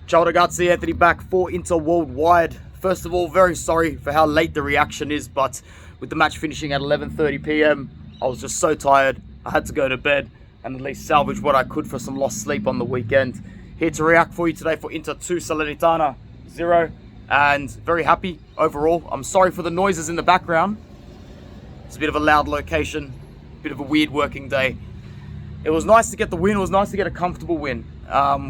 Ciao ragazzi, Anthony back for Inter Worldwide. First of all, very sorry for how late the reaction is, but with the match finishing at 11:30 p.m, I was just so tired. I had to go to bed and at least salvage what I could for some lost sleep on the weekend. Here to react for you today for Inter 2, Salernitana 0, and very happy overall. I'm sorry for the noises in the background. It's a bit of a loud location, a bit of a weird working day. It was nice to get the win. It was nice to get a comfortable win.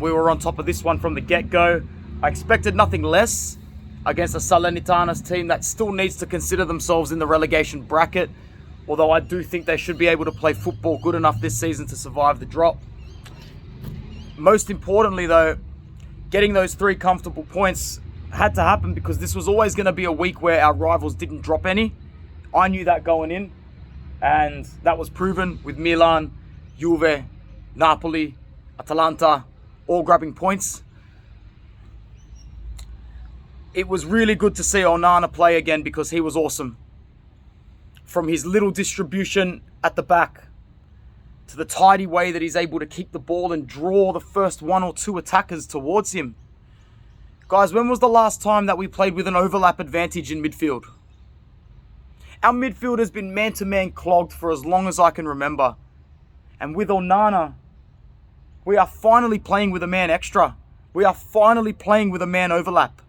We were on top of this one from the get-go. I expected nothing less against a Salernitana's team that still needs to consider themselves in the relegation bracket, although I do think they should be able to play football good enough this season to survive the drop. Most importantly though, getting those 3 comfortable points had to happen because this was always going to be a week where our rivals didn't drop any. I knew that going in, and that was proven with Milan, Juve, Napoli, Atalanta, all grabbing points. It was really good to see Onana play again because he was awesome. From his little distribution at the back to the tidy way that he's able to keep the ball and draw the first 1 or 2 attackers towards him. Guys, when was the last time that we played with an overlap advantage in midfield? Our midfield has been man-to-man clogged for as long as I can remember. And with Onana, we are finally playing with a man extra. We are finally playing with a man overlap.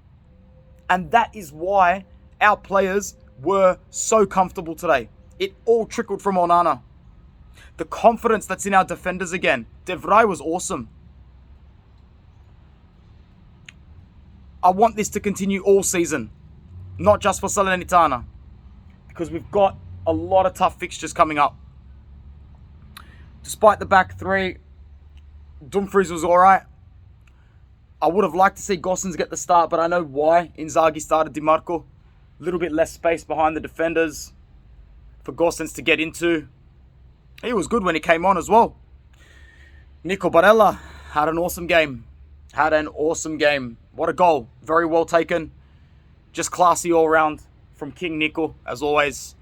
And that is why our players were so comfortable today. It all trickled from Onana. The confidence that's in our defenders again. De Vrij was awesome. I want this to continue all season. Not just for Salernitana. Because we've got a lot of tough fixtures coming up. Despite the back 3, Dumfries was alright. I would have liked to see Gosens get the start, but I know why Inzaghi started Di Marco. A little bit less space behind the defenders for Gosens to get into. He was good when he came on as well. Nico Barella had an awesome game. What a goal. Very well taken. Just classy all round from King Nico, as always.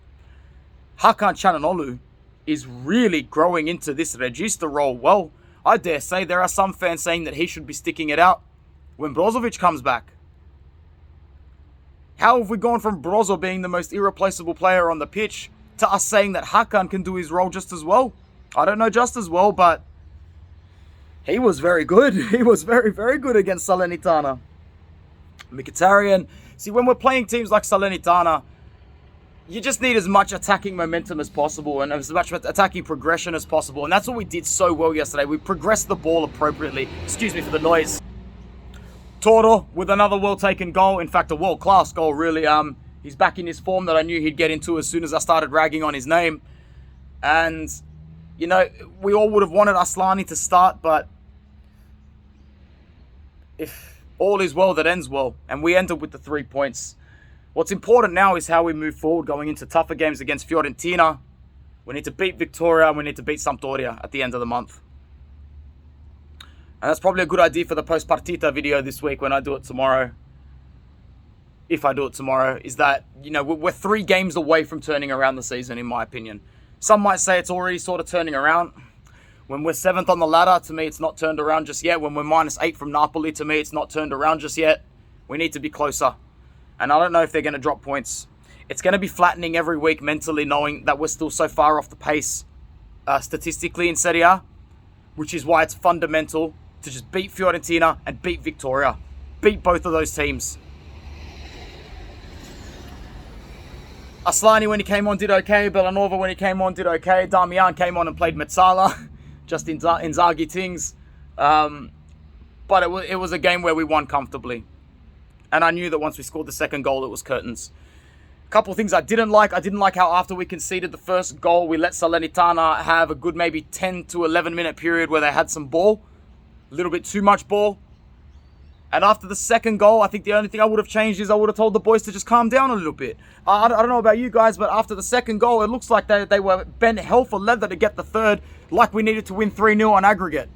Hakan Çalhanoğlu is really growing into this Regista role well. I dare say there are some fans saying that he should be sticking it out when Brozovic comes back. How have we gone from Brozo being the most irreplaceable player on the pitch to us saying that Hakan can do his role just as well? I don't know just as well, but he was very good. He was very, very good against Salernitana. Mkhitaryan. See, when we're playing teams like Salernitana, you just need as much attacking momentum as possible and as much attacking progression as possible. And that's what we did so well yesterday. We progressed the ball appropriately. Excuse me for the noise. Toro with another well-taken goal. In fact, a world-class goal, really. He's back in his form that I knew he'd get into as soon as I started ragging on his name. And, you know, we all would have wanted Aslani to start, but if all is well that ends well, and we ended with the 3 points. What's important now is how we move forward going into tougher games against Fiorentina. We need to beat Victoria and we need to beat Sampdoria at the end of the month. And that's probably a good idea for the post-partita video this week when I do it tomorrow. If I do it tomorrow, is that, you know, we're 3 games away from turning around the season, in my opinion. Some might say it's already sort of turning around. When we're 7th on the ladder, to me, it's not turned around just yet. When we're -8 from Napoli, to me, it's not turned around just yet. We need to be closer. And I don't know if they're going to drop points. It's going to be flattening every week mentally, knowing that we're still so far off the pace statistically in Serie A, which is why it's fundamental to just beat Fiorentina and beat Victoria. Beat both of those teams. Aslani, when he came on, did okay. Bellanova, when he came on, did okay. Damian came on and played Mezzala, just in Inzaghi things. But it was a game where we won comfortably. And I knew that once we scored the second goal, it was curtains. A couple of things I didn't like. I didn't like how after we conceded the first goal, we let Salernitana have a good maybe 10 to 11 minute period where they had some ball. A little bit too much ball. And after the second goal, I think the only thing I would have changed is I would have told the boys to just calm down a little bit. I don't know about you guys, but after the second goal, it looks like they were bent hell for leather to get the third, like we needed to win 3-0 on aggregate.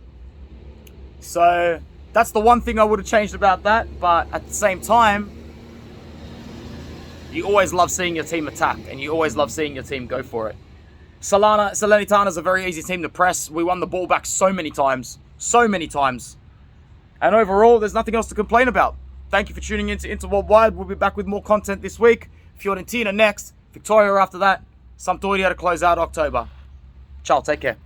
So that's the one thing I would have changed about that. But at the same time, you always love seeing your team attack, and you always love seeing your team go for it. Salernitana is a very easy team to press. We won the ball back so many times. And overall, there's nothing else to complain about. Thank you for tuning in to Inter Worldwide. We'll be back with more content this week. Fiorentina next, Victoria after that, Sampdoria to close out October. Ciao, take care.